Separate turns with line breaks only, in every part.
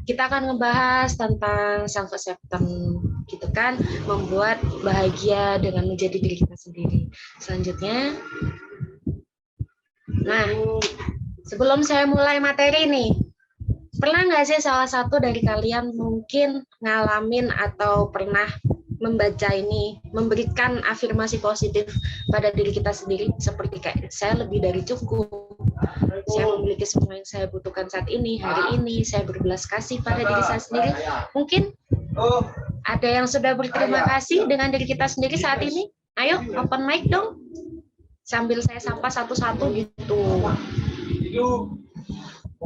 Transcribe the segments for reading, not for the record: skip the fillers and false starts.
kita akan ngebahas tentang self acceptance gitu kan, membuat bahagia dengan menjadi diri kita sendiri. Selanjutnya, nah sebelum saya mulai materi nih, pernah nggak sih salah satu dari kalian mungkin ngalamin atau pernah membaca ini, memberikan afirmasi positif pada diri kita sendiri, seperti kayak saya lebih dari cukup, saya memiliki semua yang saya butuhkan saat ini, hari ini, saya berbelas kasih pada diri saya sendiri. Mungkin ada yang sudah berterima kasih dengan diri kita sendiri saat ini? Ayo, open mic dong. Sambil saya sapa satu-satu gitu.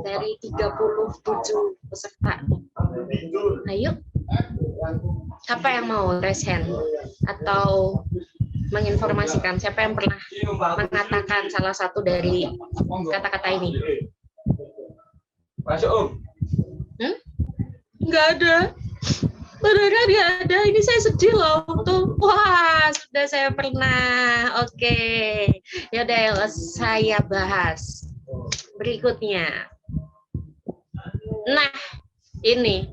Dari 37 peserta. Ayo. Siapa yang mau raise hand? Atau menginformasikan siapa yang pernah mengatakan salah satu dari kata-kata ini?
Masuk, Om.
Nggak ada. Beneran nggak ada. Ini saya sedih loh. Tuh, wah, sudah saya pernah. Oke. Yaudah, saya bahas. Berikutnya. Nah, ini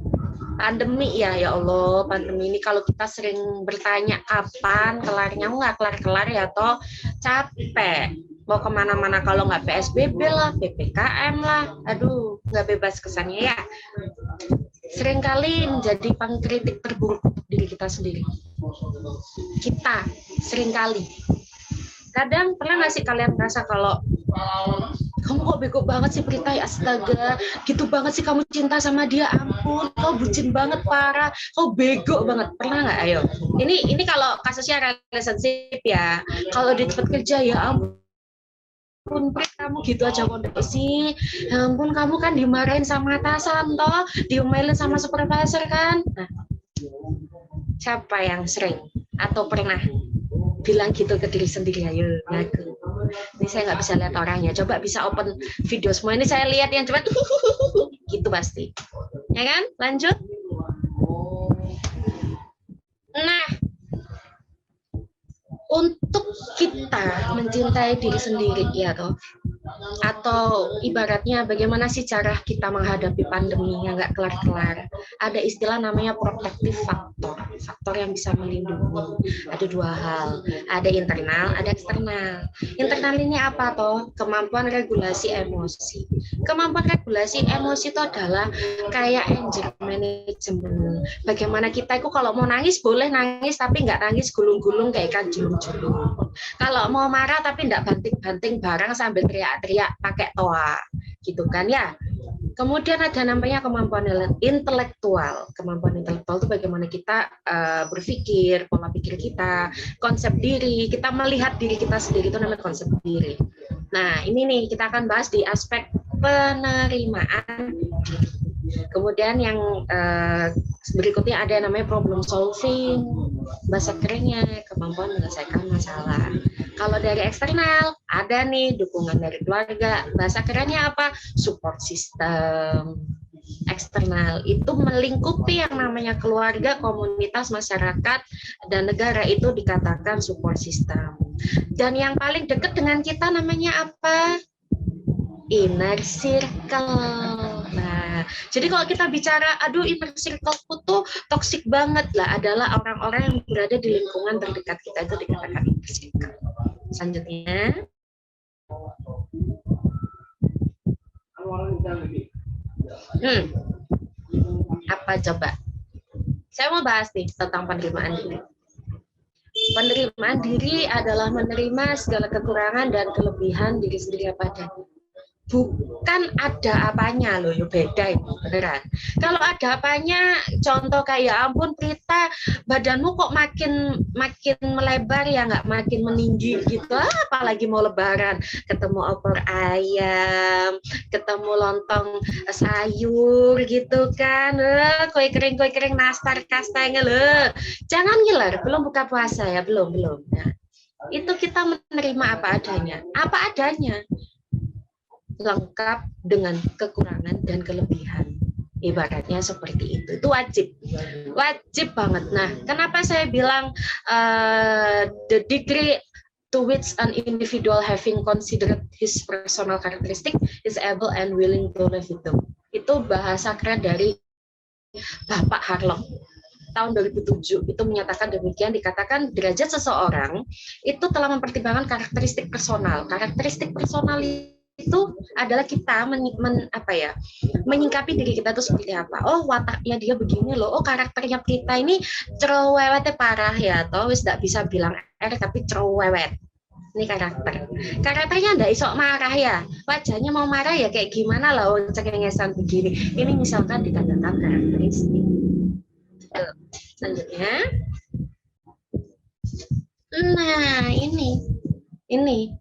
pandemi ya Allah, pandemi ini kalau kita sering bertanya kapan kelarnya, nggak kelar-kelar ya toh, capek mau kemana-mana kalau nggak PSBB lah, PPKM lah, aduh nggak bebas kesannya ya. Seringkali menjadi pengkritik terburuk untuk diri kita sendiri. Kita seringkali, kadang pernah nggak sih kalian merasa kalau kamu kok bego banget sih Prita, ya astaga, gitu banget sih kamu cinta sama dia, ampun, kau bucin banget parah, kau bego banget, pernah nggak? Ayo, ini kalau kasusnya relationship ya, kalau di tempat kerja ya ampun Prit, kamu gitu aja kok sih, ya ampun kamu kan dimarahin sama atasan toh, diomelin sama supervisor kan. Nah, siapa yang sering atau pernah bilang gitu ke diri sendiri? Ayo ngaku. Ini saya nggak bisa lihat orangnya, coba bisa open video semua, ini saya lihat yang cepat gitu pasti ya kan. Lanjut. Nah, untuk kita mencintai diri sendiri ya toh, atau ibaratnya bagaimana sih cara kita menghadapi pandemi yang nggak kelar-kelar, ada istilah namanya protective factor, faktor yang bisa melindungi. Ada dua hal, ada internal, ada eksternal. Internal ini apa toh? Kemampuan regulasi emosi. Kemampuan regulasi emosi itu adalah kayak anger management. Bagaimana kita itu kalau mau nangis boleh nangis, tapi nggak nangis gulung-gulung kayak ikan julung-julung. Kalau mau marah tapi nggak banting-banting barang sambil teriak-teriak pakai toa, gitu kan ya. Kemudian ada namanya kemampuan intelektual. Kemampuan intelektual itu bagaimana kita berpikir, pola pikir kita, konsep diri, kita melihat diri kita sendiri, itu namanya konsep diri. Nah, ini nih kita akan bahas di aspek penerimaan diri. Kemudian yang berikutnya ada yang namanya problem solving, bahasa kerennya kemampuan menyelesaikan masalah. Kalau dari eksternal ada nih dukungan dari keluarga, bahasa kerennya apa? Support system. Eksternal itu melingkupi yang namanya keluarga, komunitas, masyarakat, dan negara, itu dikatakan support system. Dan yang paling dekat dengan kita namanya apa? Inner circle. Nah, jadi kalau kita bicara, aduh inner circle-ku tuh toksik banget lah, adalah orang-orang yang berada di lingkungan terdekat kita, itu dikatakan inner circle. Selanjutnya, apa coba? Saya mau bahas nih tentang penerimaan diri. Penerimaan diri adalah menerima segala kekurangan dan kelebihan diri sendiri apa adanya. Bukan ada apanya loh, ya beda itu beneran. Kalau ada apanya, contoh kayak ampun Prita, badanmu kok makin melebar ya, nggak makin meninggi gitu. Apalagi mau lebaran, ketemu opor ayam, ketemu lontong sayur gitu kan, kue kering nastar kastengel, jangan ngiler, belum buka puasa ya, belum. Nah, itu kita menerima apa adanya, lengkap dengan kekurangan dan kelebihan, ibaratnya seperti itu wajib banget. Nah, kenapa saya bilang the degree to which an individual having considered his personal characteristic is able and willing to live itu bahasa keren dari Bapak Harlock tahun 2007 itu menyatakan demikian, dikatakan derajat seseorang itu telah mempertimbangkan karakteristik personal. Karakteristik personal itu adalah kita menyingkapi diri kita itu seperti apa. Oh, wataknya dia begini loh. Oh, karakternya kita ini cerewetnya parah ya, atau wis tidak bisa bilang tapi cerewet. Ini karakternya ndak isok marah ya, wajahnya mau marah ya kayak gimana lah, cengengesan begini. Ini misalkan dikatakan karakteristik. Selanjutnya, nah ini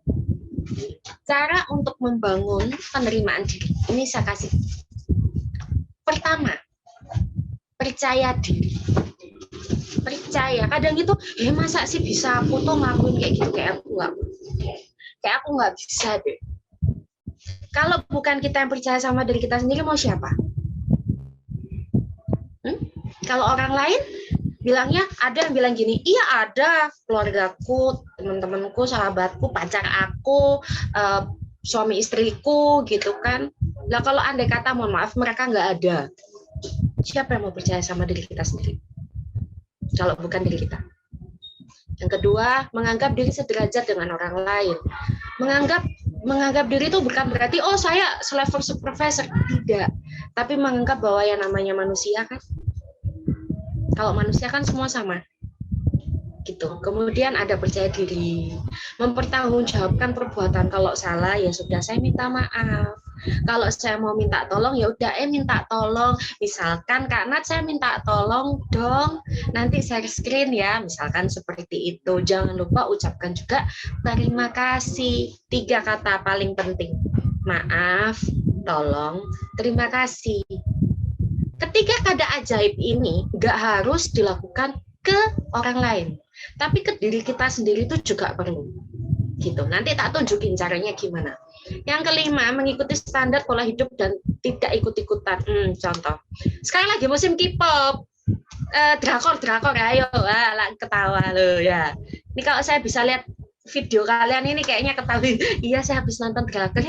cara untuk membangun penerimaan diri. Ini saya kasih. Pertama, percaya diri. Percaya. Kadang itu, masa sih bisa aku tuh ngelakuin kayak gitu, kayak aku nggak bisa deh. Kalau bukan kita yang percaya sama diri kita sendiri, mau siapa? Kalau orang lain bilangnya, ada yang bilang gini, iya ada, keluargaku, teman-temanku, sahabatku, pacar aku, suami istriku gitu kan. Nah kalau andai kata mohon maaf mereka nggak ada, siapa yang mau percaya sama diri kita sendiri kalau bukan diri kita? Yang kedua, menganggap diri sederajat dengan orang lain. Menganggap diri itu bukan berarti oh saya selevel supervisor, tidak, tapi menganggap bahwa yang namanya manusia kan, kalau manusia kan semua sama gitu. Kemudian ada percaya diri, mempertanggungjawabkan perbuatan. Kalau salah ya sudah, saya minta maaf. Kalau saya mau minta tolong ya udah minta tolong. Misalkan Kak Nat, saya minta tolong dong, nanti share screen ya, misalkan seperti itu. Jangan lupa ucapkan juga terima kasih. 3 kata paling penting. Maaf, tolong, terima kasih. Ketiga kata ajaib ini nggak harus dilakukan ke orang lain, tapi ke diri kita sendiri itu juga perlu. Gitu. Nanti tak tunjukin caranya gimana. Yang kelima, mengikuti standar pola hidup dan tidak ikut-ikutan. Contoh, sekarang lagi musim K-pop, drakor, ayo, ketawa loh ya. Ini kalau saya bisa lihat video kalian ini kayaknya ketahui. Iya, saya habis nonton drakor.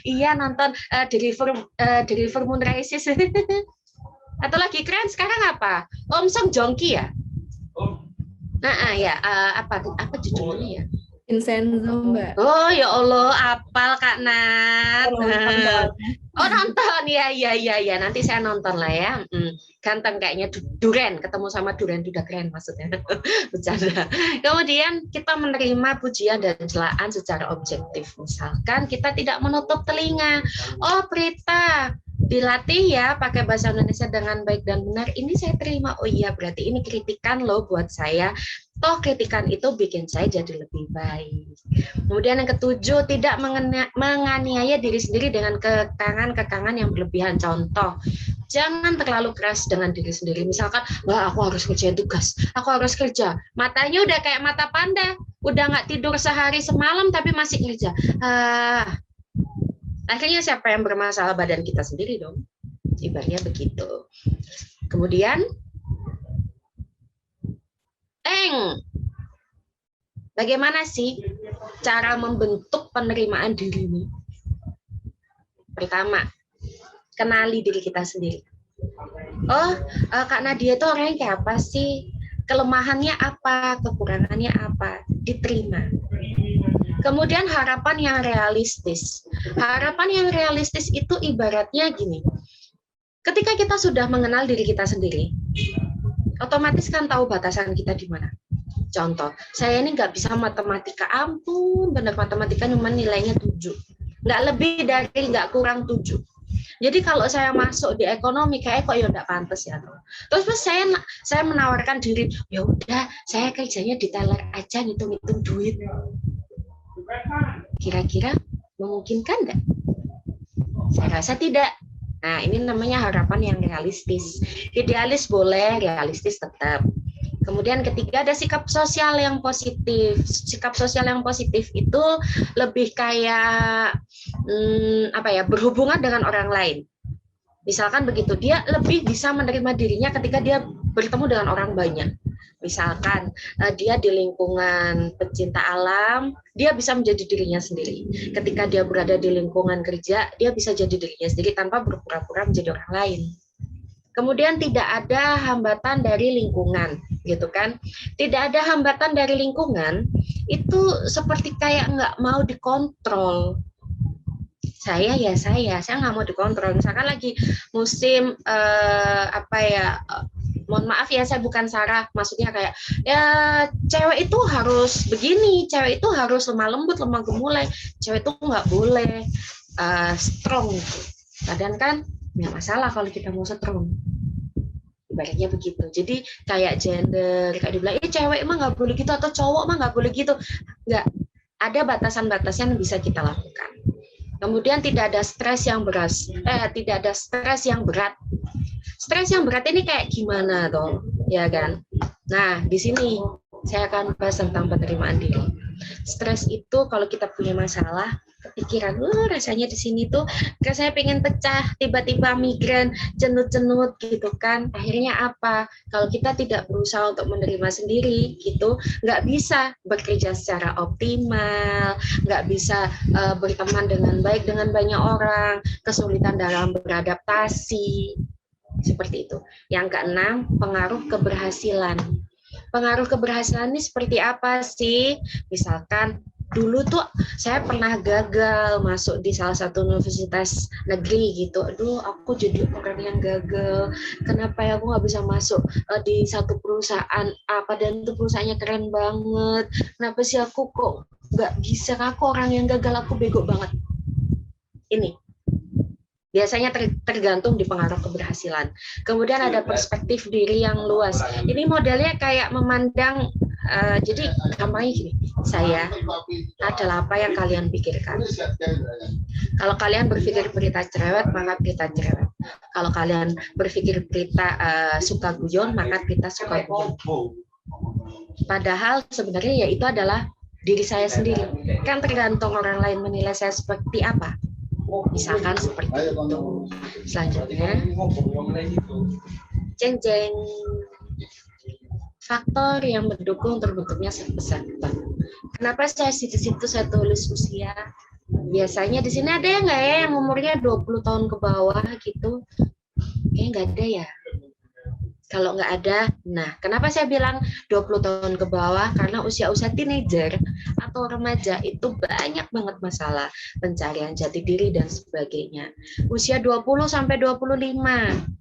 Iya, nonton Deliver Moonrises. Atau lagi keren sekarang apa? Om Song Joong-ki ya? Nah, ya apa judulnya ya?
Vincenzo, Mbak.
Oh ya Allah, apal Kak Nat. Oh nonton, ya. Nanti saya nonton lah ya. Ganteng kayaknya, Duren, ketemu sama Duren udah keren maksudnya. Bercanda. Kemudian kita menerima pujian dan celaan secara objektif. Misalkan kita tidak menutup telinga. Oh Prita, dilatih ya pakai bahasa Indonesia dengan baik dan benar. Ini saya terima. Oh iya, berarti ini kritikan loh buat saya. Toh kritikan itu bikin saya jadi lebih baik. Kemudian yang ketujuh, tidak menganiaya diri sendiri dengan kekangan yang berlebihan. Contoh, jangan terlalu keras dengan diri sendiri. Misalkan, wah aku harus kerjain tugas, aku harus kerja. Matanya udah kayak mata panda, udah nggak tidur sehari semalam tapi masih kerja. Akhirnya siapa yang bermasalah? Badan kita sendiri dong. Ibaratnya begitu. Kemudian, bagaimana sih cara membentuk penerimaan diri ini? Pertama, kenali diri kita sendiri. Oh, Kak Nadia itu orangnya kayak apa sih? Kelemahannya apa? Kekurangannya apa? Diterima. Kemudian harapan yang realistis. Harapan yang realistis itu ibaratnya gini. Ketika kita sudah mengenal diri kita sendiri, otomatis kan tahu batasan kita di mana. Contoh, saya ini nggak bisa matematika, ampun, benar matematika cuma nilainya 7. Nggak lebih dari, nggak kurang 7. Jadi kalau saya masuk di ekonomi, kayak kok ya nggak pantas ya. Terus saya menawarkan diri, ya udah, saya kerjanya di teller aja, ngitung-ngitung duit. Kira-kira memungkinkan nggak? Saya rasa tidak. Nah, ini namanya harapan yang realistis. Idealis boleh, realistis tetap. Kemudian ketiga, ada sikap sosial yang positif. Sikap sosial yang positif itu lebih kayak berhubungan dengan orang lain. Misalkan begitu, dia lebih bisa menerima dirinya ketika dia bertemu dengan orang banyak. Misalkan dia di lingkungan pecinta alam, dia bisa menjadi dirinya sendiri. Ketika dia berada di lingkungan kerja, dia bisa jadi dirinya sendiri tanpa berpura-pura menjadi orang lain. Kemudian tidak ada hambatan dari lingkungan, gitu kan? Tidak ada hambatan dari lingkungan, itu seperti kayak nggak mau dikontrol. Saya nggak mau dikontrol. Misalkan lagi musim mohon maaf ya, saya bukan Sarah, maksudnya kayak ya cewek itu harus begini, cewek itu harus lemah lembut, lemah gemulai, cewek itu nggak boleh strong. Padahal kan nggak masalah kalau kita mau strong, ibaratnya begitu. Jadi kayak gender, kayak dibilang cewek emang nggak boleh gitu atau cowok emang nggak boleh gitu, nggak, ada batasan-batasan yang bisa kita lakukan. Kemudian tidak ada stres yang berat, tidak ada stres yang berat. Stres yang berat ini kayak gimana toh, ya kan? Nah, di sini saya akan bahas tentang penerimaan diri. Stres itu kalau kita punya masalah, kepikiran, rasanya di sini tuh rasanya pengen pecah, tiba-tiba migran, cenut-cenut gitu kan. Akhirnya apa? Kalau kita tidak berusaha untuk menerima sendiri gitu, nggak bisa bekerja secara optimal, nggak bisa berteman dengan baik dengan banyak orang, kesulitan dalam beradaptasi. Seperti itu. Yang keenam, pengaruh keberhasilan. Pengaruh keberhasilan ini seperti apa sih? Misalkan dulu tuh saya pernah gagal masuk di salah satu universitas negeri gitu. Aduh, aku jadi orang yang gagal. Kenapa ya aku nggak bisa masuk di satu perusahaan apa, dan itu perusahaannya keren banget. Kenapa sih aku kok nggak bisa? Aku orang yang gagal, aku bego banget. Ini biasanya tergantung di pengaruh keberhasilan. Kemudian ada perspektif diri yang luas. Ini modelnya kayak memandang, jadi gampangnya gini, saya adalah apa yang kalian pikirkan. Kalau kalian berpikir berita cerewet, maka berita cerewet. Kalau kalian berpikir berita suka guyon, maka berita suka guyon. Padahal sebenarnya ya itu adalah diri saya sendiri. Kan tergantung orang lain menilai saya seperti apa. Misalkan seperti itu. Selanjutnya, jeng-jeng, faktor yang mendukung terbentuknya peserta. Kenapa saya situ-situ saya tulis usia? Biasanya di sini ada ya nggak ya yang umurnya 20 tahun ke bawah gitu? Kayaknya nggak ada ya. Kalau nggak ada, nah kenapa saya bilang 20 tahun ke bawah? Karena usia-usia teenager atau remaja itu banyak banget masalah pencarian jati diri dan sebagainya. Usia 20 sampai 25.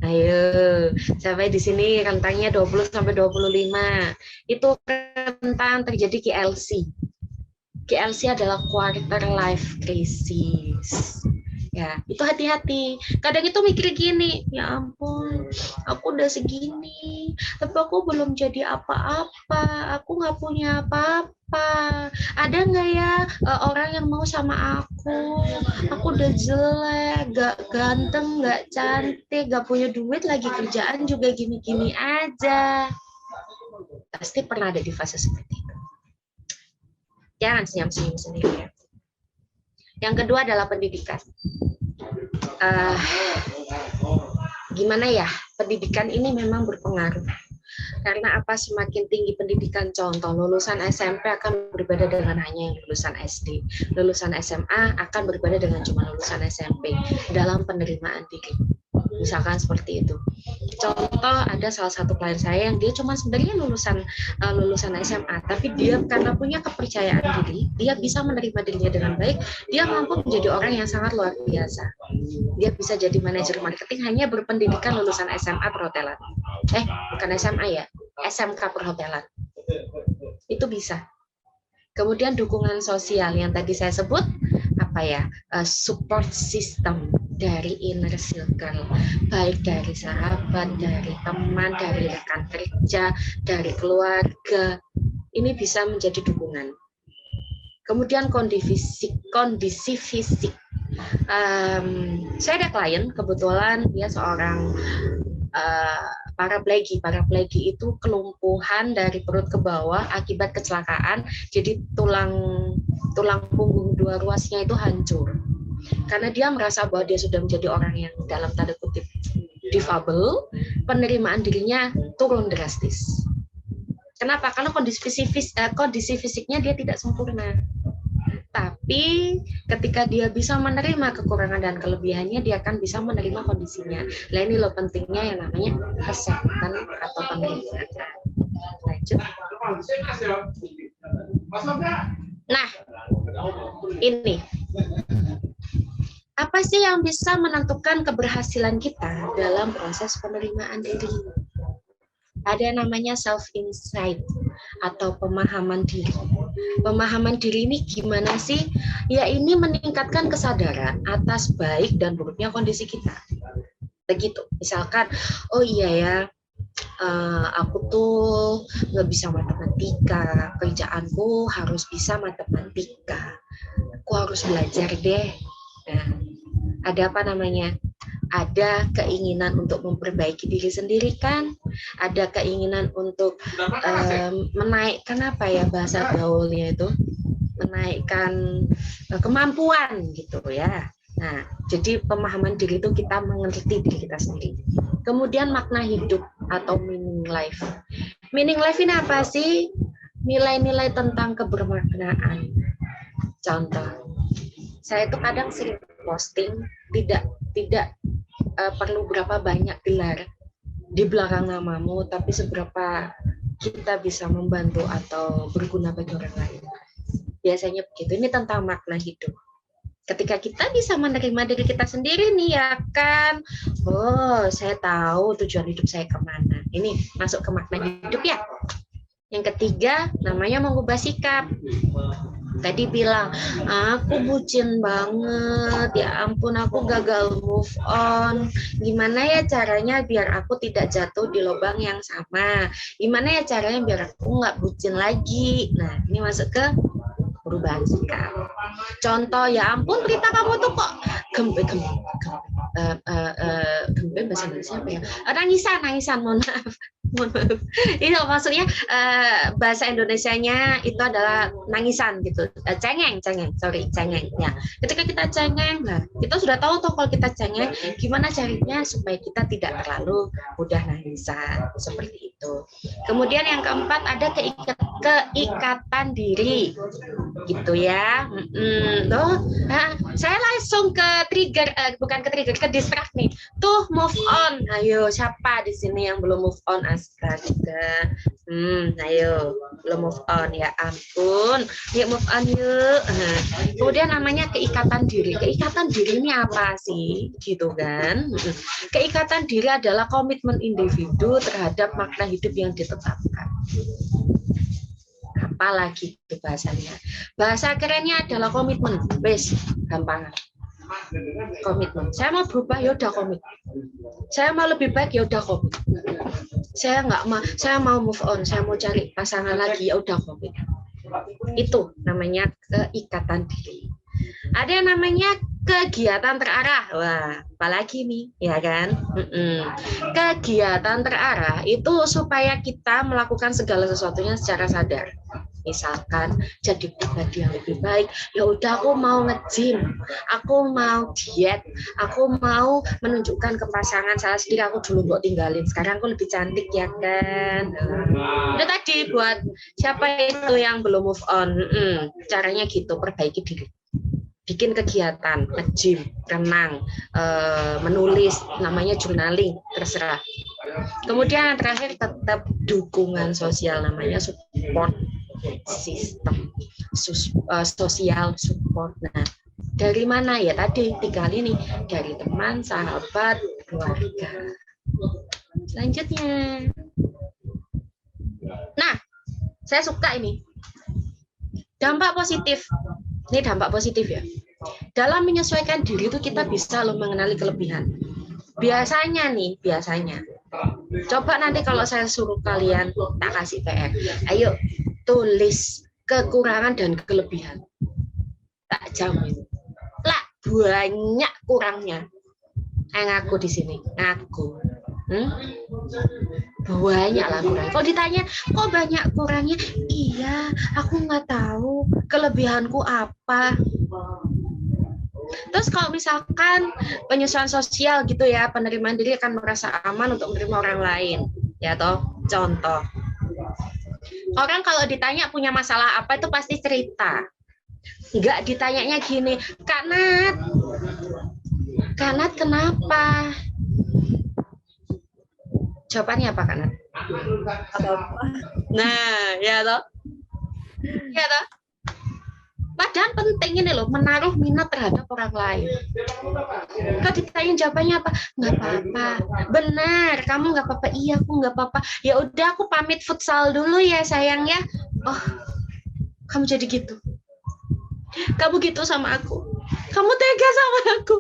Ayo, sampai di sini rentangnya 20 sampai 25. Itu rentang terjadi KLC. KLC adalah quarter life crisis. Ya, itu hati-hati. Kadang itu mikir gini, ya ampun, aku udah segini, tapi aku belum jadi apa-apa, aku nggak punya apa-apa. Ada nggak ya orang yang mau sama aku? Aku udah jelek, nggak ganteng, nggak cantik, nggak punya duit, lagi kerjaan juga gini-gini aja. Pasti pernah ada di fase seperti itu. Jangan senyum-senyum sendiri ya. Yang kedua adalah pendidikan. Gimana ya, pendidikan ini memang berpengaruh. Karena apa, semakin tinggi pendidikan, contoh lulusan SMP akan berbeda dengan hanya yang lulusan SD. Lulusan SMA akan berbeda dengan cuma lulusan SMP dalam penerimaan diri. Misalkan seperti itu. Contoh, ada salah satu klien saya yang dia cuma sebenarnya lulusan SMA, tapi dia karena punya kepercayaan diri, dia bisa menerima dirinya dengan baik, dia mampu menjadi orang yang sangat luar biasa. Dia bisa jadi manajer marketing hanya berpendidikan lulusan SMA perhotelan. Bukan SMA ya, SMK perhotelan. Itu bisa. Kemudian dukungan sosial yang tadi saya sebut, support system dari inner circle, baik dari sahabat, dari teman, dari rekan kerja, dari keluarga, ini bisa menjadi dukungan. Kemudian kondisi fisik. Saya ada klien, kebetulan dia seorang paraplegi. Paraplegi itu kelumpuhan dari perut ke bawah akibat kecelakaan, jadi tulang punggung dua ruasnya itu hancur. Karena dia merasa bahwa dia sudah menjadi orang yang dalam tanda kutip difabel, penerimaan dirinya turun drastis. Kenapa? Karena kondisi fisiknya dia tidak sempurna. Tapi ketika dia bisa menerima kekurangan dan kelebihannya, dia akan bisa menerima kondisinya. Nah ini loh pentingnya yang namanya acceptance atau penerimaan. Lanjut. Nah, ini. Apa sih yang bisa menentukan keberhasilan kita dalam proses penerimaan diri? Ada yang namanya self-insight atau pemahaman diri. Pemahaman diri ini gimana sih? Ya ini meningkatkan kesadaran atas baik dan buruknya kondisi kita. Begitu. Misalkan, oh iya ya, aku tuh nggak bisa matematika, kerjaanku harus bisa matematika. Aku harus belajar deh. Nah, ada apa namanya? Ada keinginan untuk memperbaiki diri sendiri kan? Ada keinginan untuk menaikkan apa ya bahasa gaulnya itu? Menaikkan kemampuan gitu ya. Nah, jadi pemahaman diri itu kita mengerti diri kita sendiri. Kemudian makna hidup atau meaning life. Meaning life ini apa sih? Nilai-nilai tentang kebermaknaan. Contoh, saya itu kadang sering posting tidak perlu berapa banyak gelar di belakang namamu, tapi seberapa kita bisa membantu atau berguna bagi orang lain. Biasanya begitu. Ini tentang makna hidup. Ketika kita bisa menerima diri kita sendiri nih ya kan, oh saya tahu tujuan hidup saya kemana. Ini masuk ke makna hidup ya. Yang ketiga namanya mengubah sikap. Tadi bilang, aku bucin banget, ya ampun aku gagal move on. Gimana ya caranya biar aku tidak jatuh di lubang yang sama? Gimana ya caranya biar aku nggak bucin lagi? Nah, ini masuk ke perubahan sikap. Contoh, ya ampun Prita kamu tuh kok gempe bahasa Indonesia apa ya? Nangisan, mohon maaf. Itu maksudnya bahasa Indonesianya itu adalah nangisan gitu, cengeng ya. Ketika kita cengeng, nah kita sudah tahu tuh kalau kita cengeng gimana caranya supaya kita tidak terlalu mudah nangisan seperti itu. Kemudian yang keempat ada keikatan diri gitu ya. Saya langsung ke trigger, ke distract nih. Tuh move on. Ayo siapa di sini yang belum move on? Astaga. Ayo belum move on ya ampun. Yuk move on yuk. Kemudian namanya keikatan diri. Keikatan diri ini apa sih? Gitu kan? Keikatan diri adalah komitmen individu terhadap makna hidup yang ditetapkan. Apalagi itu bahasanya. Bahasa kerennya adalah komitmen. Wes, gampang. Komitmen. Saya mau berubah, ya udah komit. Saya mau lebih baik, ya udah komit. Saya mau move on, saya mau cari pasangan lagi, ya udah komit. Itu namanya keikatan diri. Ada yang namanya kegiatan terarah. Wah, apalagi nih, ya kan? Kegiatan terarah itu supaya kita melakukan segala sesuatunya secara sadar. Misalkan jadi pribadi yang lebih baik, ya udah aku mau nge-gym, aku mau diet, aku mau menunjukkan ke pasangan saya sendiri aku dulu kok tinggalin, sekarang aku lebih cantik ya kan. Itu tadi buat siapa itu yang belum move on, caranya gitu, perbaiki diri. Bikin kegiatan, nge-gym, renang, menulis, namanya journaling, terserah. Kemudian yang terakhir tetap dukungan sosial, namanya support sistem, sosial support. Nah, dari mana ya tadi 3 hal ini, dari teman, sahabat, keluarga. Selanjutnya, nah saya suka ini dampak positif. Ini dampak positif ya. Dalam menyesuaikan diri itu kita bisa loh mengenali kelebihan. Biasanya. Coba nanti kalau saya suruh kalian, tak kasih PR. Ayo tulis kekurangan dan kelebihan. Tak jamin. Lah banyak kurangnya. Ngaku di sini, ngaku. Banyak lah kurang. Kalau ditanya, kok banyak kurangnya? Iya, aku nggak tahu kelebihanku apa. Terus kalau misalkan penyesuaian sosial gitu ya, penerimaan diri akan merasa aman untuk menerima orang lain. Ya toh, contoh. Orang kalau ditanya punya masalah apa itu pasti cerita. Nggak ditanyanya gini, Kak Nat, kenapa? Jawabannya apa, Kak Nat?
Apa-apa.
Nah, ya toh? Ya toh? Padahal penting ini loh, menaruh minat terhadap orang lain. Kalau ditanya jawabannya apa? Nggak apa-apa. Benar, kamu nggak apa-apa. Iya, aku nggak apa-apa. Ya udah, aku pamit futsal dulu ya, sayang ya. Oh, kamu jadi gitu. Kamu gitu sama aku. Kamu tega sama aku.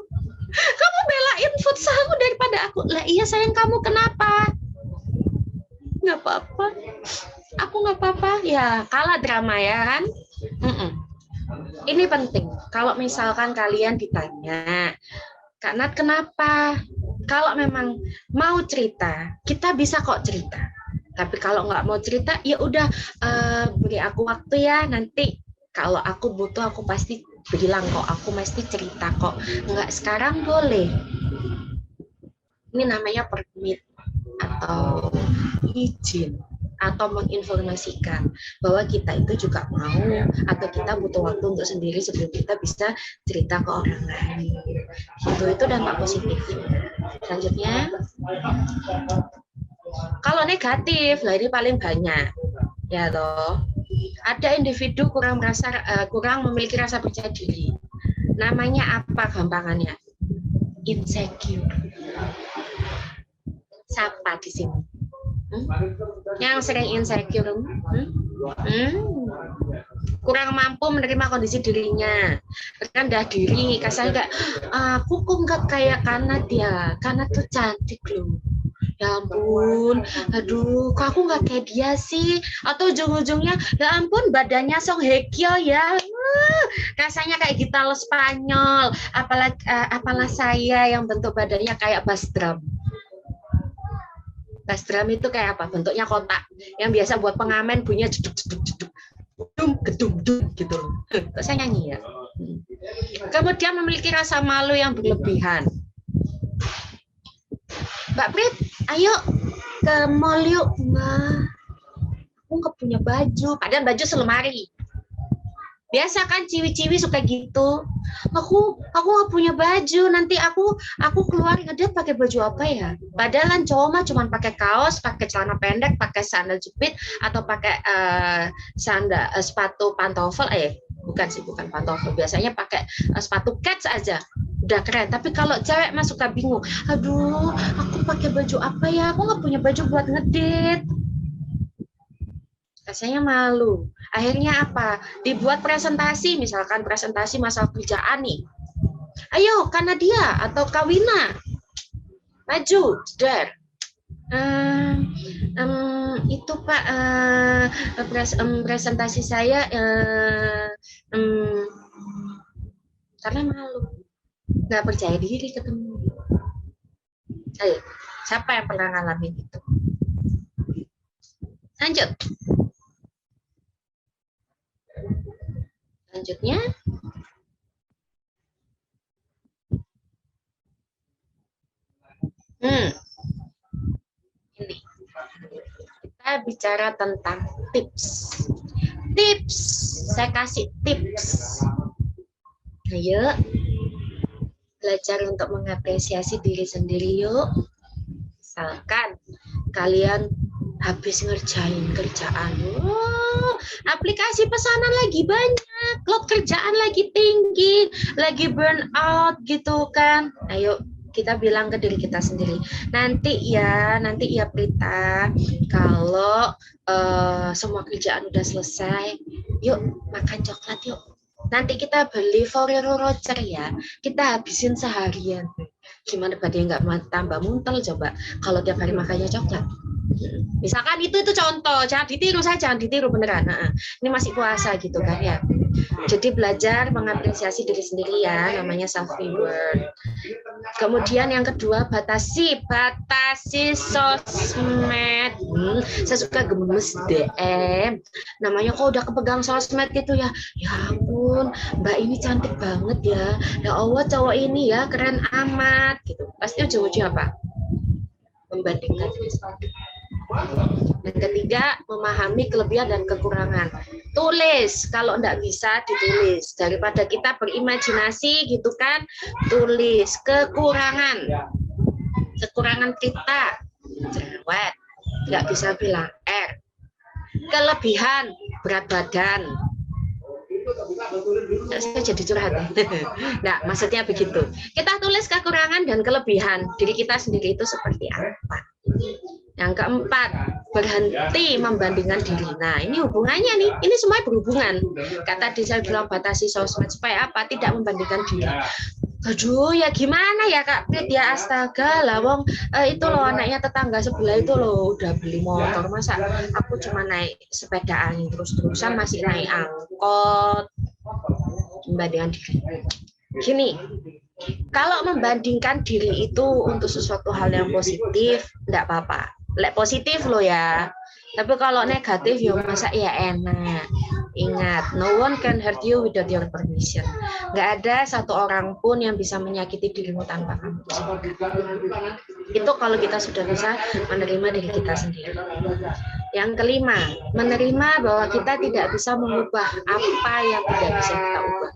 Kamu belain futsalmu daripada aku. Lah iya sayang, kamu kenapa? Nggak apa-apa. Aku nggak apa-apa. Ya, kalah drama ya kan? Ini penting. Kalau misalkan kalian ditanya, Kak Nat kenapa? Kalau memang mau cerita, kita bisa kok cerita. Tapi kalau nggak mau cerita, ya udah beri aku waktu ya. Nanti kalau aku butuh, aku pasti bilang kok. Aku mesti cerita kok. Nggak sekarang boleh. Ini namanya permit atau izin atau menginformasikan bahwa kita itu juga mau atau kita butuh waktu untuk sendiri sebelum kita bisa cerita ke orang lain. Itu dampak positif. Selanjutnya, kalau negatif, lah ini paling banyak, ya toh. Ada individu kurang memiliki rasa percaya diri. Namanya apa gampangannya? Insecure. Siapa di sini? Yang sering insecure, kurang mampu menerima kondisi dirinya, rendah diri, kasarnya kayak aku kok nggak kayak Kanat ya, Kanat tuh cantik loh, ya ampun, aduh kok aku nggak kayak dia sih, atau ujung-ujungnya ya ampun badannya Song Hye Kyo ya, rasanya kayak gitar Spanyol, apalah saya yang bentuk badannya kayak bass drum. Bass drum itu kayak apa? Bentuknya kotak. Yang biasa buat pengamen bunyinya jeduk-jeduk-jeduk. Gedung-gedung gitu loh. Terus saya nyanyi ya. Kemudian memiliki rasa malu yang berlebihan. Mbak Prit, ayo ke mall yuk. Mbak, aku nggak punya baju. Padahal baju selemari. Biasa kan ciwi-ciwi suka gitu. Aku nggak punya baju. Nanti aku keluar dia pakai baju apa ya? Padahal kan cowok mah cuma pakai kaos, pakai celana pendek, pakai sandal jepit atau pakai sepatu pantofel. Bukan pantofel. Biasanya pakai sepatu kets aja. Udah keren. Tapi kalau cewek mah suka bingung. Aduh, aku pakai baju apa ya? Aku nggak punya baju buat ngedit. Rasanya malu. Akhirnya apa? Dibuat presentasi, misalkan presentasi masalah kerjaan nih. Ayo, Kanadia atau Kawina, maju, jedar. Itu Pak, presentasi saya karena malu, nggak percaya diri ketemu. Ayo, siapa yang pernah ngalamin itu? Lanjut. Selanjutnya, ini kita bicara tentang tips. Saya kasih tips. Ayo belajar untuk mengapresiasi diri sendiri yuk. Misalkan kalian habis ngerjain kerjaan, aplikasi pesanan lagi banyak, load kerjaan lagi tinggi, lagi burn out gitu kan. Ayo kita bilang ke diri kita sendiri, nanti ya Prita, kalau semua kerjaan udah selesai, yuk makan coklat yuk. Nanti kita beli Ferrero Rocher ya, kita habisin seharian. Gimana badannya nggak tambah muntel coba kalau tiap hari makannya coklat. Misalkan itu contoh, jangan ditiru beneran. Ini masih puasa gitu kan ya. Jadi belajar mengapresiasi diri sendiri ya, namanya self reward. Kemudian yang kedua, batasi sosmed. Saya suka gemes DM. Namanya kok udah kepegang sosmed gitu ya. Ya ampun, Mbak ini cantik banget ya. Ya Allah, cowok ini ya keren amat gitu. Pasti ujung-ujungnya apa? Membandingkan diri sendiri. Yang ketiga, memahami kelebihan dan kekurangan. Tulis, kalau enggak bisa ditulis. Daripada kita berimajinasi gitu kan, tulis kekurangan. Kekurangan kita, cerewet, nggak bisa bilang R. Kelebihan, berat badan. Saya jadi curhat. Nah, maksudnya begitu. Kita tulis kekurangan dan kelebihan diri kita sendiri itu seperti apa. Yang keempat, berhenti membandingkan diri. Nah, ini hubungannya nih. Ini semua berhubungan. Kata saya bilang batasi sosmed supaya apa? Tidak membandingkan diri. Aduh, ya gimana ya Kak Prit, ya astaga lah wong itu loh anaknya tetangga sebelah itu loh udah beli motor, masa aku cuma naik sepedaan terus-terusan masih naik angkot. Membandingkan diri. Gini, kalau membandingkan diri itu untuk sesuatu hal yang positif, enggak apa-apa. Lek positif loh ya. Tapi kalau negatif ya masa ya enak. Ingat, no one can hurt you without your permission. Nggak ada satu orang pun yang bisa menyakiti dirimu tanpa kamu. Itu kalau kita sudah bisa menerima diri kita sendiri. Yang kelima, menerima bahwa kita tidak bisa mengubah apa yang tidak bisa kita ubah.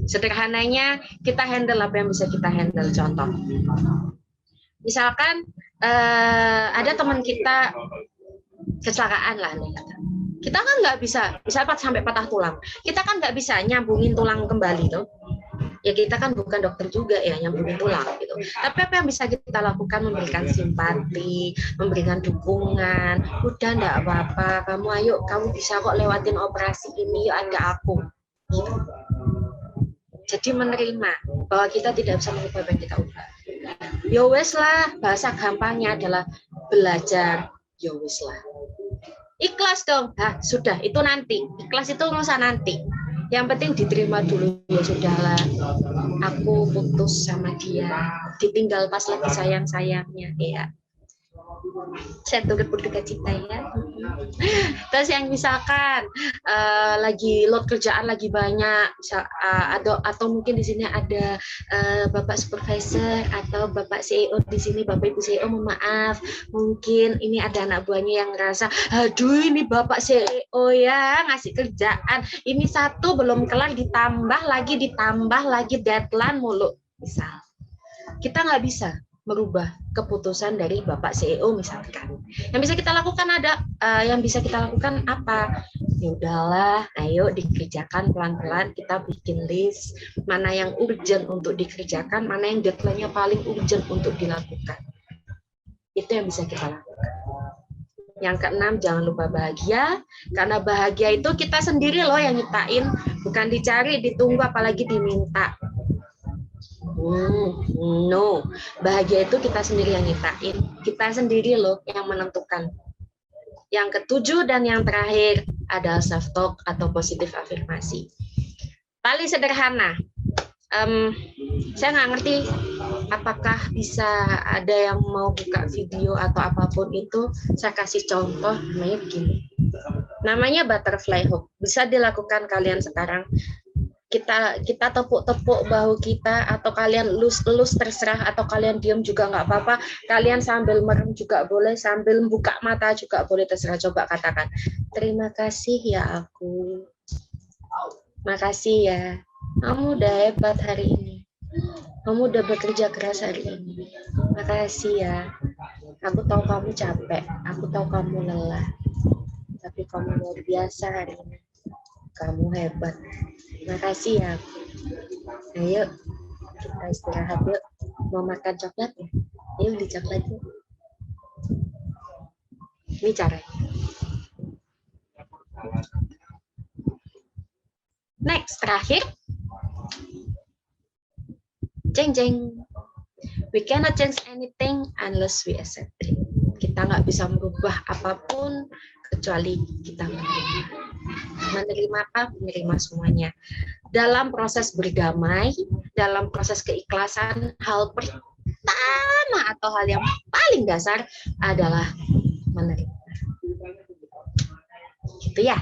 Sederhananya, kita handle apa yang bisa kita handle. Contoh, misalkan ada teman kita kecelakaan lah nih, kita kan nggak bisa sampai patah tulang, kita kan nggak bisa nyambungin tulang kembali tuh ya, kita kan bukan dokter juga ya nyambungin tulang gitu. Tapi apa yang bisa kita lakukan? Memberikan simpati, memberikan dukungan. Udah nggak apa-apa, kamu ayo, kamu bisa kok lewatin operasi ini, yuk ada aku gitu. Jadi menerima bahwa kita tidak bisa mengubah apa yang kita ubah. Ya wes lah, bahasa gampangnya adalah belajar. Ya wes lah. Ikhlas dong. Nah, sudah, itu nanti. Ikhlas itu nggak usah nanti. Yang penting diterima dulu. Ya sudahlah, aku putus sama dia. Ditinggal pas lagi sayang-sayangnya. Ya. Saya turut berduka cita ya. Terus yang misalkan lagi load kerjaan lagi banyak, atau mungkin di sini ada Bapak Supervisor atau Bapak CEO di sini, Bapak Ibu CEO, mohon maaf, mungkin ini ada anak buahnya yang ngerasa, aduh ini Bapak CEO ya ngasih kerjaan, ini satu belum kelar ditambah lagi deadline mulu. Misal, kita nggak bisa merubah keputusan dari Bapak CEO misalkan. Yang bisa kita lakukan apa? Ya udahlah, ayo dikerjakan pelan-pelan, kita bikin list mana yang urgent untuk dikerjakan, mana yang deadline-nya paling urgent untuk dilakukan. Itu yang bisa kita lakukan. Yang keenam, jangan lupa bahagia, karena bahagia itu kita sendiri loh yang nyiptain, bukan dicari, ditunggu, apalagi diminta. No, bahagia itu kita sendiri yang nyiptain, kita sendiri loh yang menentukan. Yang ketujuh dan yang terakhir adalah self talk atau positif afirmasi. Paling sederhana, saya nggak ngerti apakah bisa ada yang mau buka video atau apapun itu, saya kasih contoh, namanya begini. Namanya butterfly hook, bisa dilakukan kalian sekarang. Kita tepuk-tepuk bahu kita, atau kalian elus-elus terserah, atau kalian diam juga nggak apa-apa, kalian sambil merem juga boleh, sambil buka mata juga boleh, terserah. Coba katakan, terima kasih ya aku, makasih ya, kamu udah hebat hari ini, kamu udah bekerja keras hari ini, makasih ya, aku tahu kamu capek, aku tahu kamu lelah, tapi kamu luar biasa hari ini, kamu hebat. Makasih ya. Ayo kita istirahat yuk. Mau makan coklat ya? Ayo beli coklat yuk. Ini caranya. Next, terakhir. Jeng. We cannot change anything unless we accept it. Kita nggak bisa merubah apapun kecuali kita menerima. Menerima apa? Menerima semuanya. Dalam proses berdamai, dalam proses keikhlasan, hal pertama atau hal yang paling dasar adalah menerima. Gitu ya.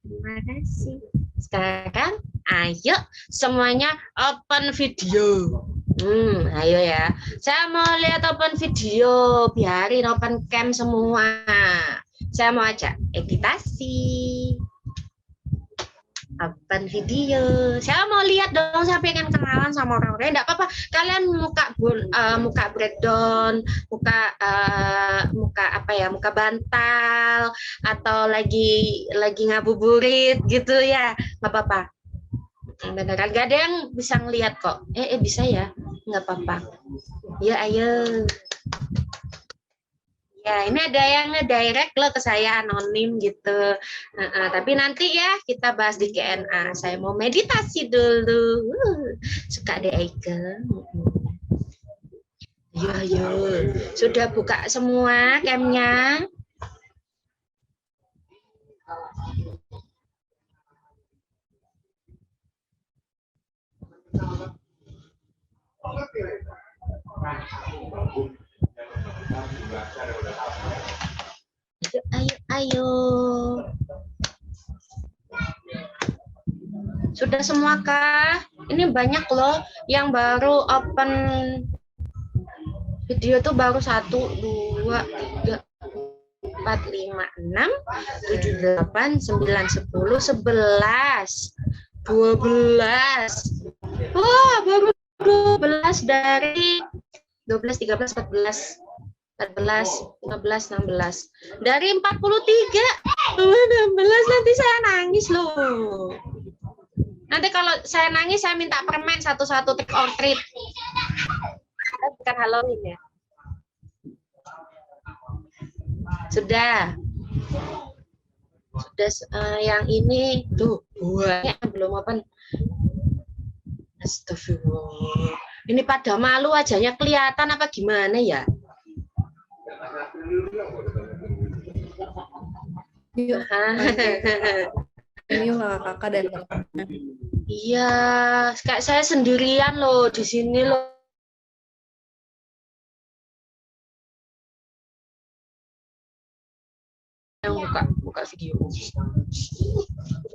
Terima kasih. Sekarang, ayo semuanya open video. Ayo ya. Saya mau lihat open video, biarin open cam semua. Saya mau ajak editasi. Open video. Saya mau lihat dong, saya pengen kenalan sama orang-orang. Enggak apa-apa. Kalian muka breakdown, muka apa ya? Muka bantal atau lagi ngabuburit gitu ya. Enggak apa-apa. Beneran gak ada yang bisa ngelihat kok. Bisa ya? Enggak apa-apa. Ya ayo. Ya, ini ada yang nge-direct loh ke saya anonim gitu. Tapi nanti ya kita bahas di Q&A. Saya mau meditasi dulu. Suka deh Eike. Ayo. Sudah buka semua camnya? Ayo. Sudah semua kah? Ini banyak loh yang baru open video tuh baru 1, 2, 3, 4, 5, 6, 7, 8, 9, 10, 11, 12. Wah, baru 12 dari 12, 13, 14, 15, 16. Dari 43, 16 nanti saya nangis loh. Nanti kalau saya nangis, saya minta permen satu-satu trick or treat. Bukan Halloween ya. Sudah. Yang ini tuh buahnya belum open. Astagfirullah. Ini pada malu wajahnya kelihatan apa gimana ya?
Inilah kakak dan kakaknya.
Iya, kayak saya sendirian loh di sini loh. Yang buka video.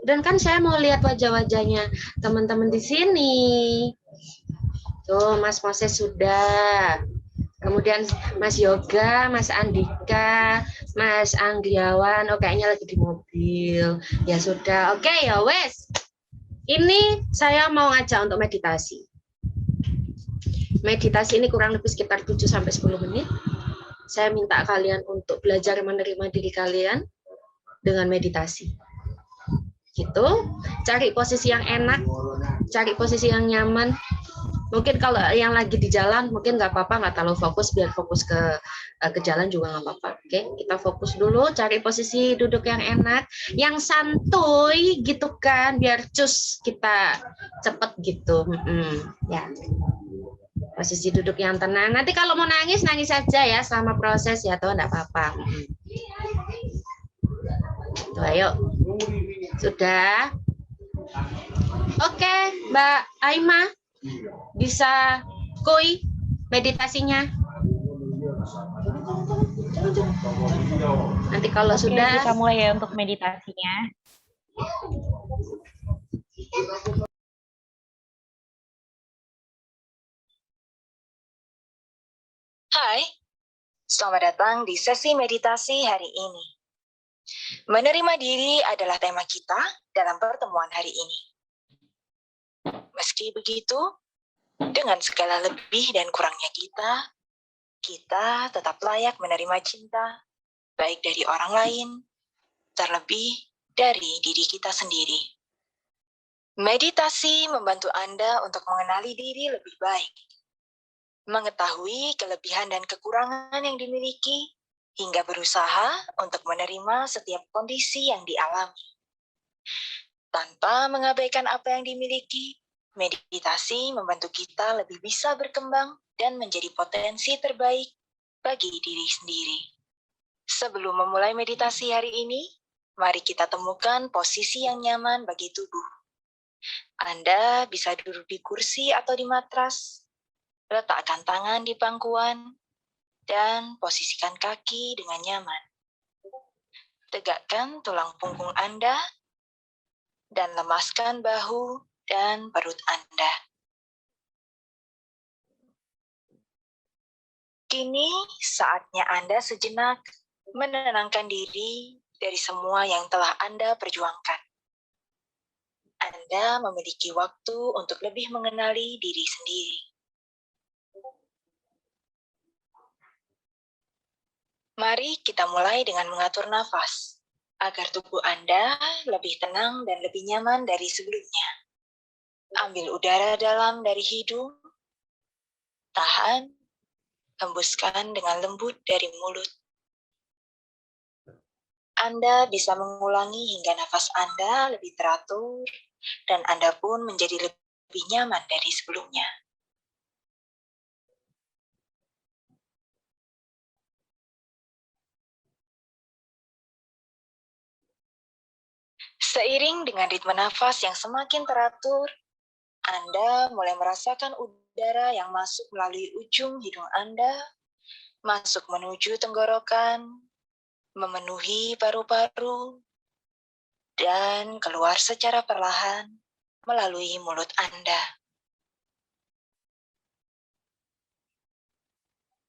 Dan kan saya mau lihat wajah-wajahnya teman-teman di sini. Tuh, Mas Moses sudah. Kemudian Mas Yoga, Mas Andika, Mas Anggiawan, kayaknya lagi di mobil. Ya sudah, oke ya wes. Ini saya mau ngajak untuk meditasi. Meditasi ini kurang lebih sekitar 7-10 menit. Saya minta kalian untuk belajar menerima diri kalian dengan meditasi. Gitu. Cari posisi yang enak, cari posisi yang nyaman. Mungkin kalau yang lagi di jalan mungkin nggak apa-apa, nggak terlalu fokus, biar fokus ke jalan juga nggak apa-apa. Oke, kita fokus dulu, cari posisi duduk yang enak, yang santuy gitu kan, biar cus kita cepet gitu. Ya, posisi duduk yang tenang. Nanti kalau mau nangis nangis saja ya selama proses ya, tuh nggak apa-apa. Tuh, ayo, sudah. Oke, Mbak Aima. Bisa koi meditasinya. Nanti kalau sudah
kita mulai ya untuk meditasinya.
Hai, selamat datang di sesi meditasi hari ini. Menerima diri adalah tema kita dalam pertemuan hari ini. Meski begitu, dengan segala lebih dan kurangnya kita tetap layak menerima cinta, baik dari orang lain, terlebih dari diri kita sendiri. Meditasi membantu Anda untuk mengenali diri lebih baik, mengetahui kelebihan dan kekurangan yang dimiliki, hingga berusaha untuk menerima setiap kondisi yang dialami. Tanpa mengabaikan apa yang dimiliki, meditasi membantu kita lebih bisa berkembang dan menjadi potensi terbaik bagi diri sendiri. Sebelum memulai meditasi hari ini, mari kita temukan posisi yang nyaman bagi tubuh. Anda bisa duduk di kursi atau di matras, letakkan tangan di pangkuan, dan posisikan kaki dengan nyaman. Tegakkan tulang punggung Anda, dan lemaskan bahu dan perut Anda. Kini saatnya Anda sejenak menenangkan diri dari semua yang telah Anda perjuangkan. Anda memiliki waktu untuk lebih mengenali diri sendiri. Mari kita mulai dengan mengatur nafas, agar tubuh Anda lebih tenang dan lebih nyaman dari sebelumnya. Ambil udara dalam dari hidung, tahan, hembuskan dengan lembut dari mulut. Anda bisa mengulangi hingga nafas Anda lebih teratur, dan Anda pun menjadi lebih nyaman dari sebelumnya. Seiring dengan ritme nafas yang semakin teratur, Anda mulai merasakan udara yang masuk melalui ujung hidung Anda, masuk menuju tenggorokan, memenuhi paru-paru, dan keluar secara perlahan melalui mulut Anda.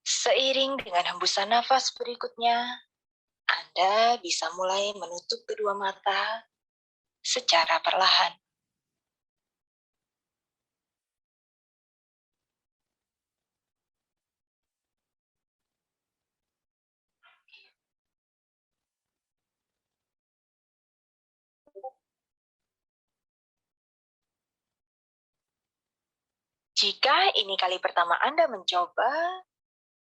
Seiring dengan hembusan nafas berikutnya, Anda bisa mulai menutup kedua mata secara perlahan. Jika ini kali pertama Anda mencoba,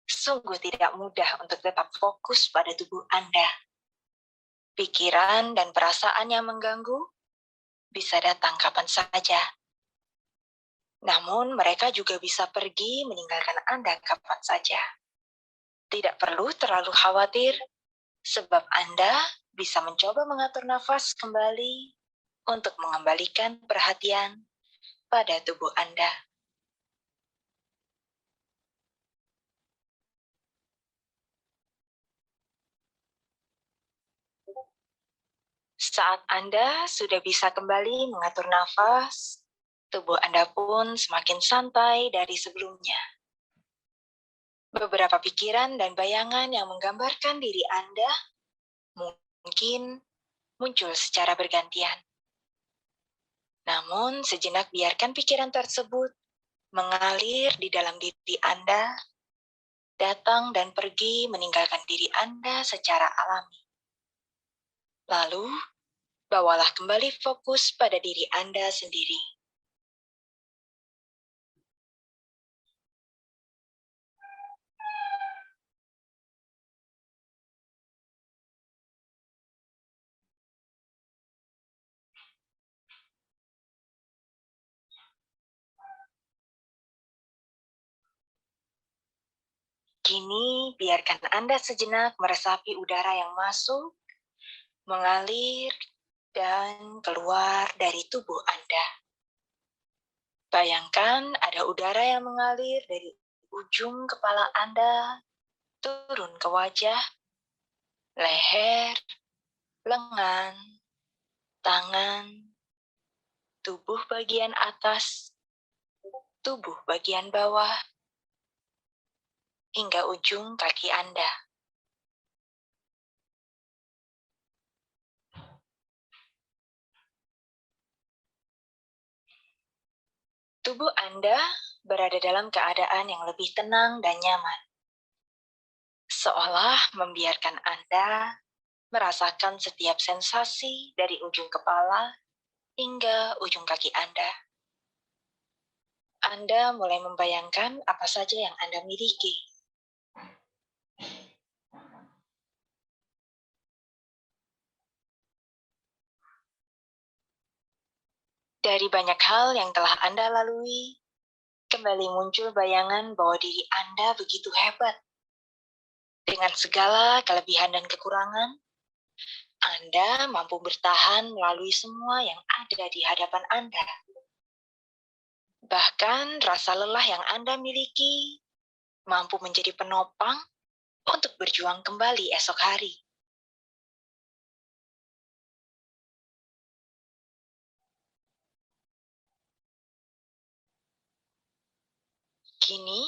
sungguh tidak mudah untuk tetap fokus pada tubuh Anda. Pikiran dan perasaan yang mengganggu bisa datang kapan saja. Namun mereka juga bisa pergi meninggalkan Anda kapan saja. Tidak perlu terlalu khawatir, sebab Anda bisa mencoba mengatur nafas kembali untuk mengembalikan perhatian pada tubuh Anda. Saat Anda sudah bisa kembali mengatur nafas, tubuh Anda pun semakin santai dari sebelumnya. Beberapa pikiran dan bayangan yang menggambarkan diri Anda mungkin muncul secara bergantian. Namun, sejenak biarkan pikiran tersebut mengalir di dalam diri Anda, datang dan pergi meninggalkan diri Anda secara alami. Lalu, bawalah kembali fokus pada diri Anda sendiri. Kini, biarkan Anda sejenak meresapi udara yang masuk, mengalir, dan keluar dari tubuh Anda. Bayangkan ada udara yang mengalir dari ujung kepala Anda, turun ke wajah, leher, lengan, tangan, tubuh bagian atas, tubuh bagian bawah, hingga ujung kaki Anda. Tubuh Anda berada dalam keadaan yang lebih tenang dan nyaman, seolah membiarkan Anda merasakan setiap sensasi dari ujung kepala hingga ujung kaki Anda. Anda mulai membayangkan apa saja yang Anda miliki. Dari banyak hal yang telah Anda lalui, kembali muncul bayangan bahwa diri Anda begitu hebat. Dengan segala kelebihan dan kekurangan, Anda mampu bertahan melalui semua yang ada di hadapan Anda. Bahkan rasa lelah yang Anda miliki mampu menjadi penopang untuk berjuang kembali esok hari. Kini,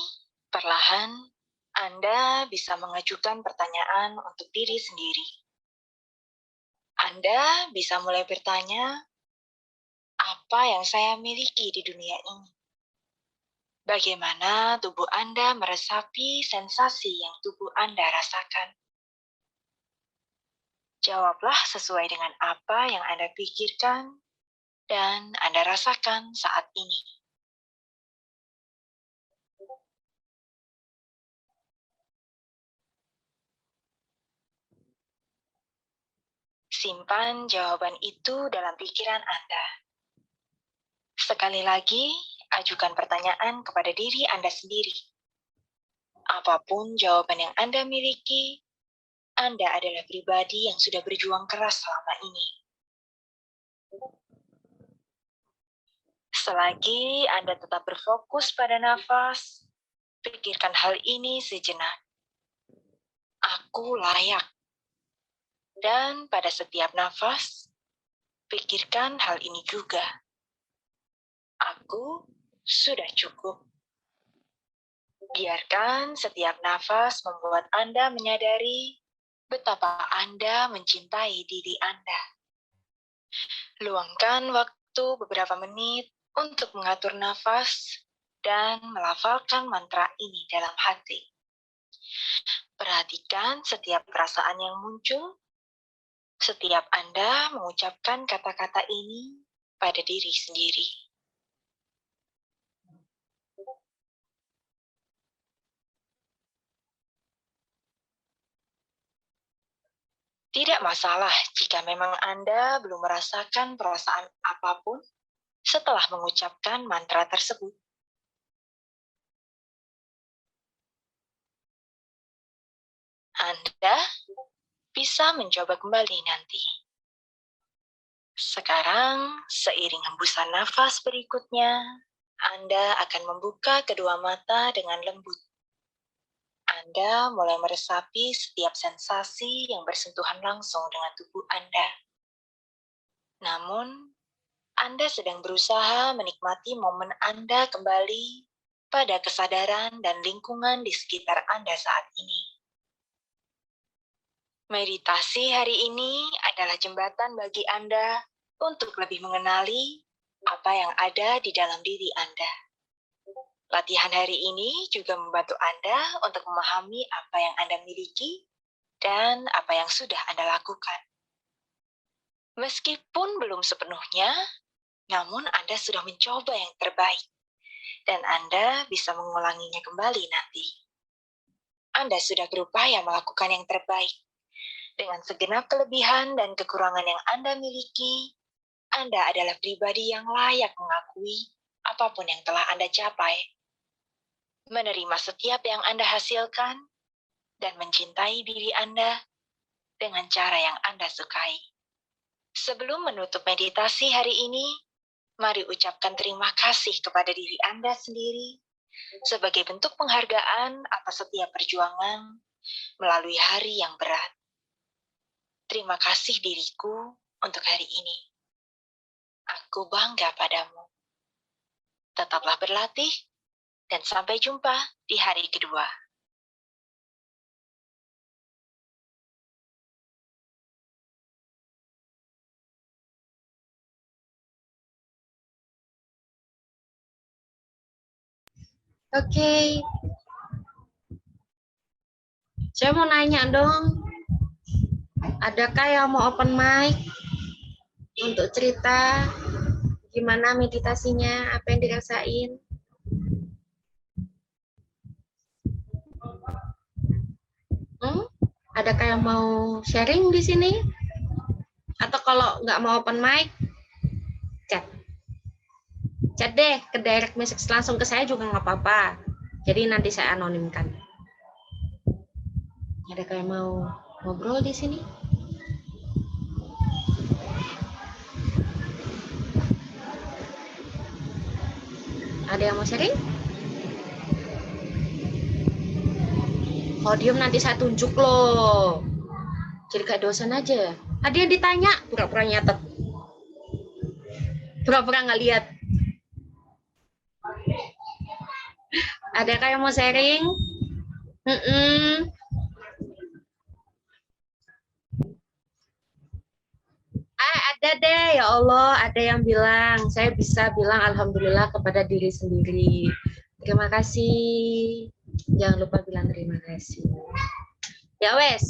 perlahan, Anda bisa mengajukan pertanyaan untuk diri sendiri. Anda bisa mulai bertanya, apa yang saya miliki di dunia ini? Bagaimana tubuh Anda meresapi sensasi yang tubuh Anda rasakan? Jawablah sesuai dengan apa yang Anda pikirkan dan Anda rasakan saat ini. Simpan jawaban itu dalam pikiran Anda. Sekali lagi, ajukan pertanyaan kepada diri Anda sendiri. Apapun jawaban yang Anda miliki, Anda adalah pribadi yang sudah berjuang keras selama ini. Selagi Anda tetap berfokus pada nafas, pikirkan hal ini sejenak. Aku layak. Dan pada setiap nafas, pikirkan hal ini juga. Aku sudah cukup. Biarkan setiap nafas membuat Anda menyadari betapa Anda mencintai diri Anda. Luangkan waktu beberapa menit untuk mengatur nafas dan melafalkan mantra ini dalam hati. Perhatikan setiap perasaan yang muncul setiap Anda mengucapkan kata-kata ini pada diri sendiri. Tidak masalah jika memang Anda belum merasakan perasaan apapun setelah mengucapkan mantra tersebut. Anda bisa mencoba kembali nanti. Sekarang, seiring hembusan nafas berikutnya, Anda akan membuka kedua mata dengan lembut. Anda mulai meresapi setiap sensasi yang bersentuhan langsung dengan tubuh Anda. Namun, Anda sedang berusaha menikmati momen Anda kembali pada kesadaran dan lingkungan di sekitar Anda saat ini. Meditasi hari ini adalah jembatan bagi Anda untuk lebih mengenali apa yang ada di dalam diri Anda. Latihan hari ini juga membantu Anda untuk memahami apa yang Anda miliki dan apa yang sudah Anda lakukan. Meskipun belum sepenuhnya, namun Anda sudah mencoba yang terbaik, dan Anda bisa mengulanginya kembali nanti. Anda sudah berupaya melakukan yang terbaik. Dengan segenap kelebihan dan kekurangan yang Anda miliki, Anda adalah pribadi yang layak mengakui apapun yang telah Anda capai. Menerima setiap yang Anda hasilkan, dan mencintai diri Anda dengan cara yang Anda sukai. Sebelum menutup meditasi hari ini, mari ucapkan terima kasih kepada diri Anda sendiri sebagai bentuk penghargaan atas setiap perjuangan melalui hari yang berat. Terima kasih diriku untuk hari ini. Aku bangga padamu. Tetaplah berlatih, dan sampai jumpa di hari kedua.
Oke. Saya mau nanya dong, adakah yang mau open mic untuk cerita gimana meditasinya, apa yang dirasain? Adakah yang mau sharing di sini? Atau kalau nggak mau open mic, chat. Chat deh ke direct message langsung ke saya juga nggak apa-apa. Jadi nanti saya anonimkan. Adakah yang mau ngobrol di sini? Ada yang mau sharing? Kalau diem nanti saya tunjuk loh. Jadi kayak dosen aja. Ada yang ditanya, pura-pura nyatet. Pura-pura nggak lihat. Adakah yang mau sharing? Mm-mm. Ada deh, ya Allah, ada yang bilang, saya bisa bilang alhamdulillah kepada diri sendiri. Terima kasih. Jangan lupa bilang terima kasih. Ya wes.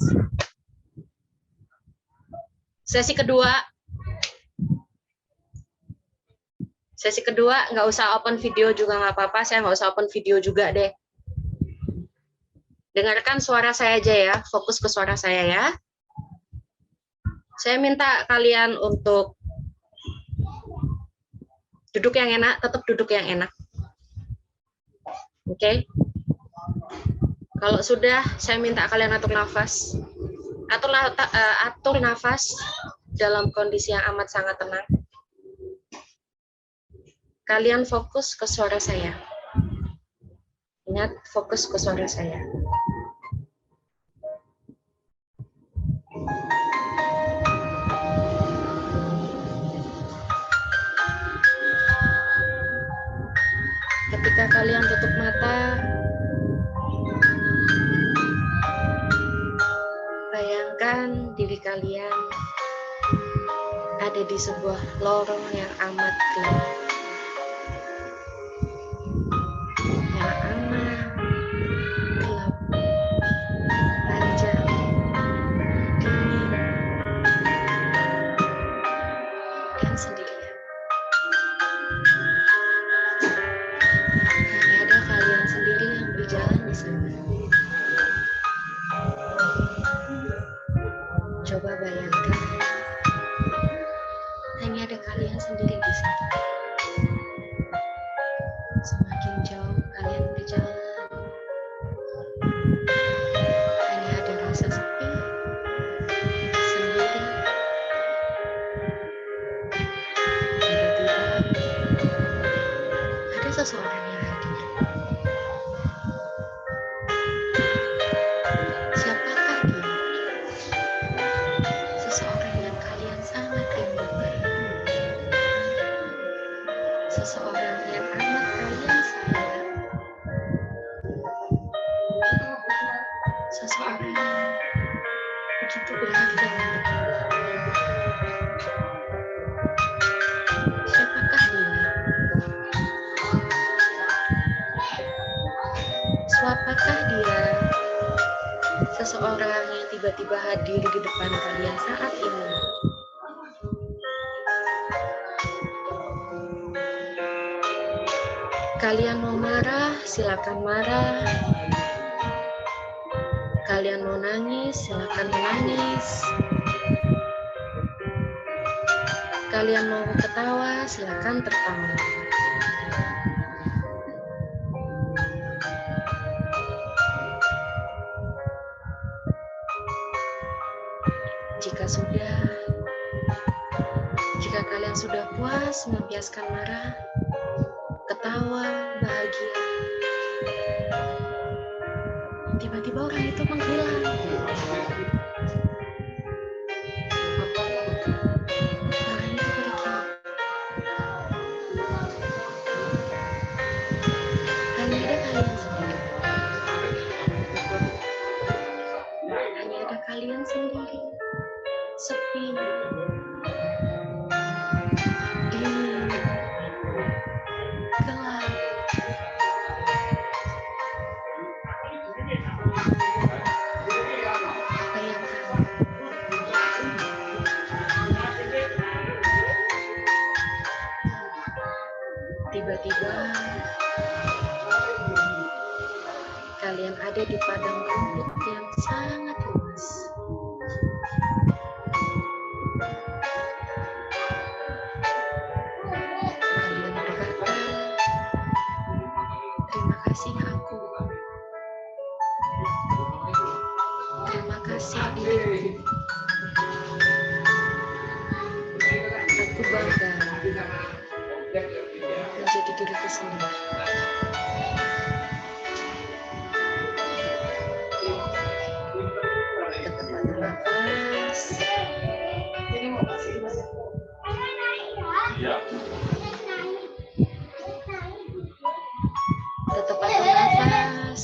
Sesi kedua. Sesi kedua, nggak usah open video juga nggak apa-apa. Saya nggak usah open video juga deh. Dengarkan suara saya aja ya. Fokus ke suara saya ya. Saya minta kalian untuk duduk yang enak, tetap duduk yang enak. Oke. Kalau sudah, saya minta kalian atur nafas. Atur nafas dalam kondisi yang amat sangat tenang. Kalian fokus ke suara saya. Ingat, fokus ke suara saya. Ketika kalian tutup mata, bayangkan diri kalian ada di sebuah lorong yang amat gelap. Yang amat gelap, panjang, dingin, dan sendirian. Hanya ada kalian sendiri yang berjalan di sana. Coba bayangkan, hanya ada kalian sendiri di sana. Semakin jauh kalian berjalan, hanya ada rasa sepi, sendiri. Tiba-tiba ada seseorang yang hadir. Siapakah dia? Seseorang yang kalian sangat rindukan. Seseorang yang amat kalian sayang. Seseorang yang begitu berharga untuk kalian. Siapakah dia? Siapakah dia? Seseorang yang tiba-tiba hadir di depan kalian saat ini. Kalian mau marah, silakan marah. Kalian mau nangis, silakan menangis. Kalian mau ketawa, silakan tertawa. Jika kalian sudah puas melampiaskan marah, ketawa, bahagia, tiba-tiba orang itu menghilang. Orang itu pergi. Hanya ada kalian sendiri. Hanya ada kalian sendiri. Sepi. Dingin. Gelap. Tiba-tiba kalian ada di padang rumput yang sangat luas. Kalian berkata, terima kasih aku. Terima kasih diriku. Aku bangga menjadi diriku sendiri. Tetap atur nafas. Tetap atur nafas.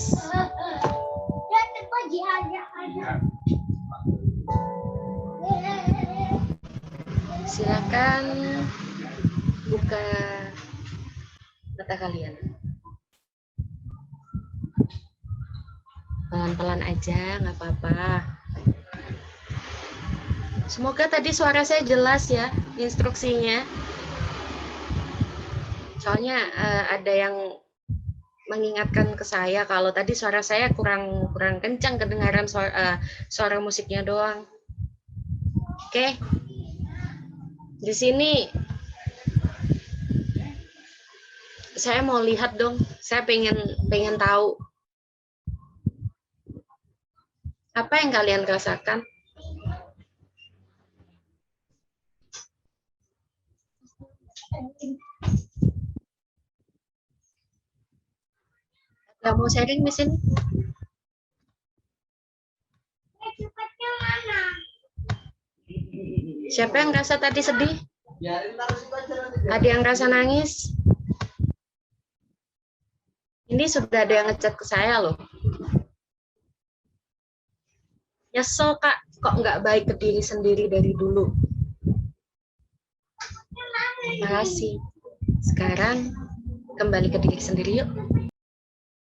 Silakan buka mata kalian. Pelan-pelan aja, nggak apa-apa. Semoga tadi suara saya jelas ya, instruksinya. Soalnya ada yang mengingatkan ke saya kalau tadi suara saya kurang kencang, kedengaran suara musiknya doang. Oke. Di sini saya mau lihat dong. Saya pengen tahu apa yang kalian rasakan. Gak mau sharing di sini? Siapa yang rasa tadi sedih? Ada yang rasa nangis? Ini sudah ada yang ngechat ke saya loh. Nyesel kak, kok nggak baik ke diri sendiri dari dulu. Terima kasih. Sekarang kembali ke diri sendiri yuk.